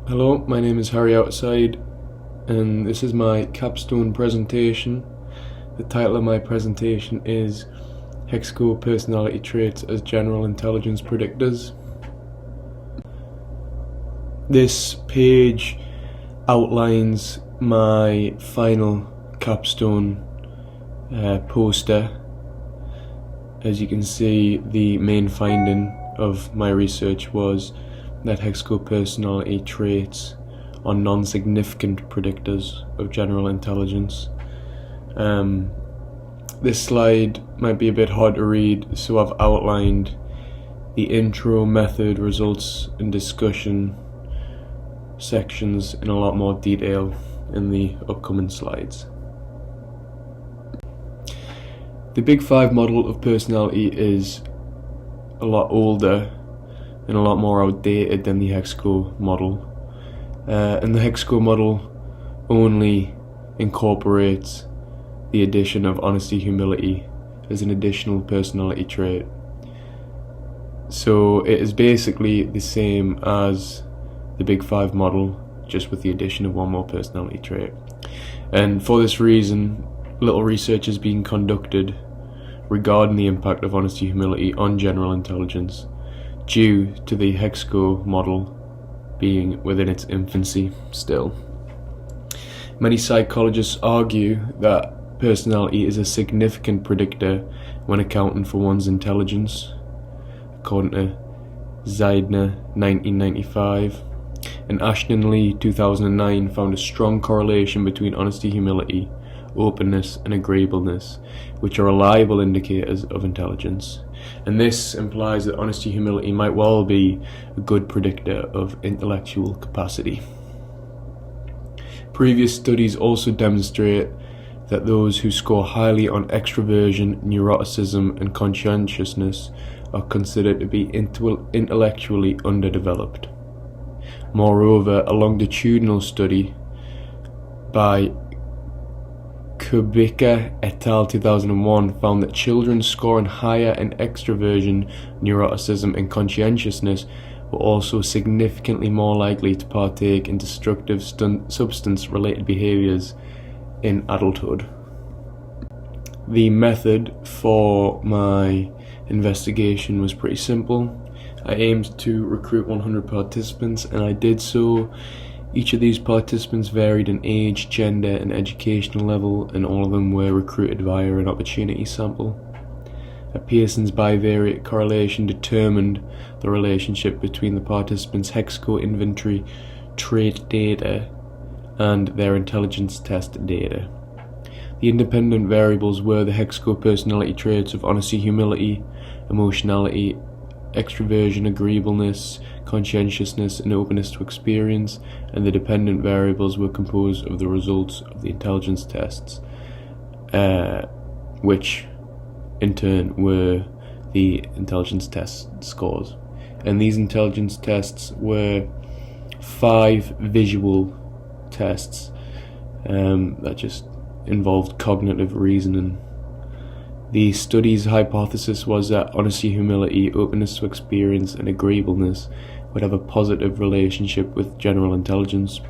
Hello, my name is Outside, and this is my capstone presentation. The title of my presentation is HEXACO Personality Traits as General Intelligence Predictors. This page outlines my final capstone poster. As you can see, the main finding of my research was that HEXACO personality traits are non-significant predictors of general intelligence. This slide might be a bit hard to read, so I've outlined the intro, method, results and discussion sections in a lot more detail in the upcoming slides. The Big Five model of personality is a lot older and a lot more outdated than the HEXACO model. And the HEXACO model only incorporates the addition of honesty, humility as an additional personality trait. So it is basically the same as the Big Five model, just with the addition of one more personality trait. And for this reason, little research is being conducted regarding the impact of honesty, humility on general intelligence, due to the HEXACO model being within its infancy still. Many psychologists argue that personality is a significant predictor when accounting for one's intelligence, according to Zeidner 1995, and Ashton Lee 2009 found a strong correlation between honesty, humility, openness and agreeableness, which are reliable indicators of intelligence. And this implies that honesty, humility might well be a good predictor of intellectual capacity. Previous studies also demonstrate that those who score highly on extroversion, neuroticism and conscientiousness are considered to be intellectually underdeveloped. Moreover, a longitudinal study by Kubica et al. 2001 found that children scoring higher in extroversion, neuroticism and conscientiousness were also significantly more likely to partake in destructive substance-related behaviours in adulthood. The method for my investigation was pretty simple. I aimed to recruit 100 participants, and I did so. Each of these participants varied in age, gender and educational level, and all of them were recruited via an opportunity sample. A Pearson's bivariate correlation determined the relationship between the participants' HEXACO inventory trait data and their intelligence test data. The independent variables were the HEXACO personality traits of honesty, humility, emotionality, extroversion, agreeableness, conscientiousness and openness to experience, and the dependent variables were composed of the results of the intelligence tests, which in turn were the intelligence test scores. And these intelligence tests were 5 visual tests that just involved cognitive reasoning. The study's hypothesis was that honesty, humility, openness to experience and agreeableness would have a positive relationship with general intelligence,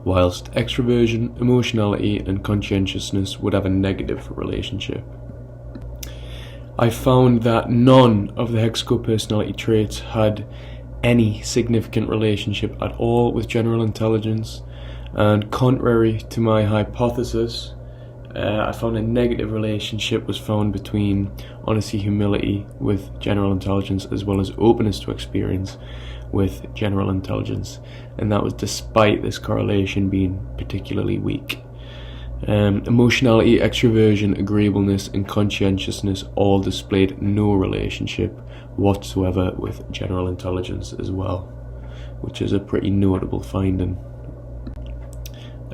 whilst extroversion, emotionality and conscientiousness would have a negative relationship. I found that none of the HEXACO personality traits had any significant relationship at all with general intelligence, and contrary to my hypothesis, I found a negative relationship was found between honesty, humility with general intelligence, as well as openness to experience with general intelligence, and that was despite this correlation being particularly weak. Emotionality, extroversion, agreeableness and conscientiousness all displayed no relationship whatsoever with general intelligence as well, which is a pretty notable finding.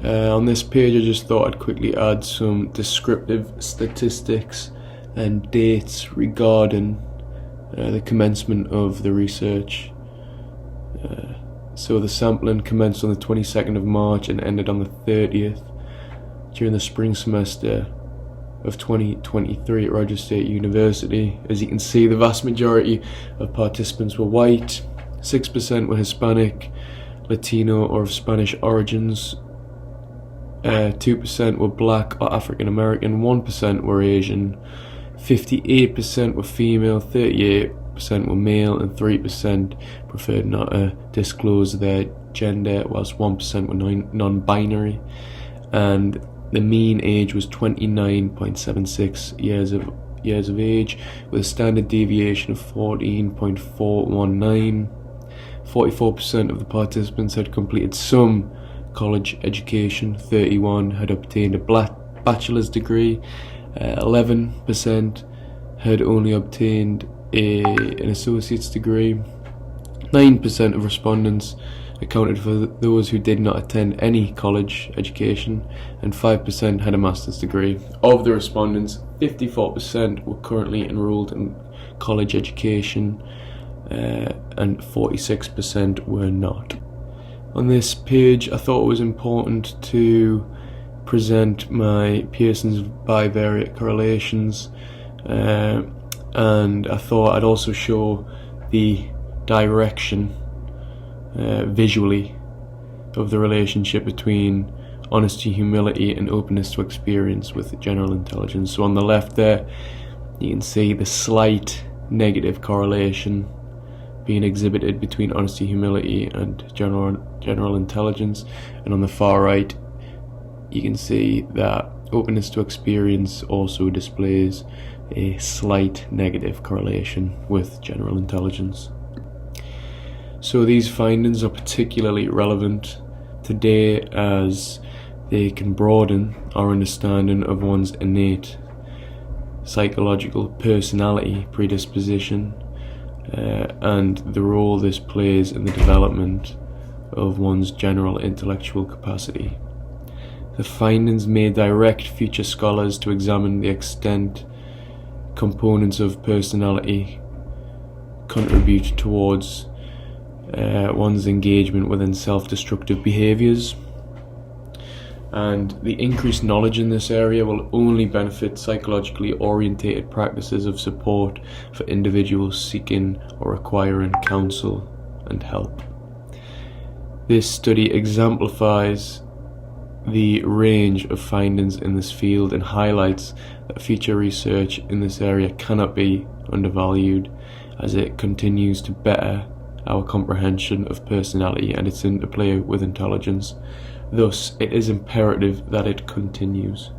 On this page I just thought I'd quickly add some descriptive statistics and dates regarding the commencement of the research. So the sampling commenced on the 22nd of March and ended on the 30th during the spring semester of 2023 at Rogers State University. As you can see, the vast majority of participants were white, 6% were Hispanic, Latino or of Spanish origins, 2% were black or African American, 1% were Asian, 58% were female, 38% were male, and 3% preferred not to disclose their gender, whilst 1% were non-binary, and the mean age was 29.76 years of age, with a standard deviation of 14.419. 44% of the participants had completed some college education, 31% had obtained a bachelor's degree, 11% had only obtained an associate's degree, 9% of respondents accounted for those who did not attend any college education, and 5% had a master's degree. Of the respondents, 54% were currently enrolled in college education, and 46% were not. On this page, I thought it was important to present my Pearson's bivariate correlations, and I thought I'd also show the direction visually of the relationship between honesty, humility, and openness to experience with general intelligence. So on the left there, you can see the slight negative correlation being exhibited between honesty, humility, and general intelligence, and on the far right, you can see that openness to experience also displays a slight negative correlation with general intelligence. So these findings are particularly relevant today as they can broaden our understanding of one's innate psychological personality predisposition, and the role this plays in the development of one's general intellectual capacity. The findings may direct future scholars to examine the extent components of personality contribute towards one's engagement within self-destructive behaviours, and the increased knowledge in this area will only benefit psychologically orientated practices of support for individuals seeking or requiring counsel and help. This study exemplifies the range of findings in this field and highlights that future research in this area cannot be undervalued, as it continues to better our comprehension of personality and its interplay with intelligence. Thus, it is imperative that it continues.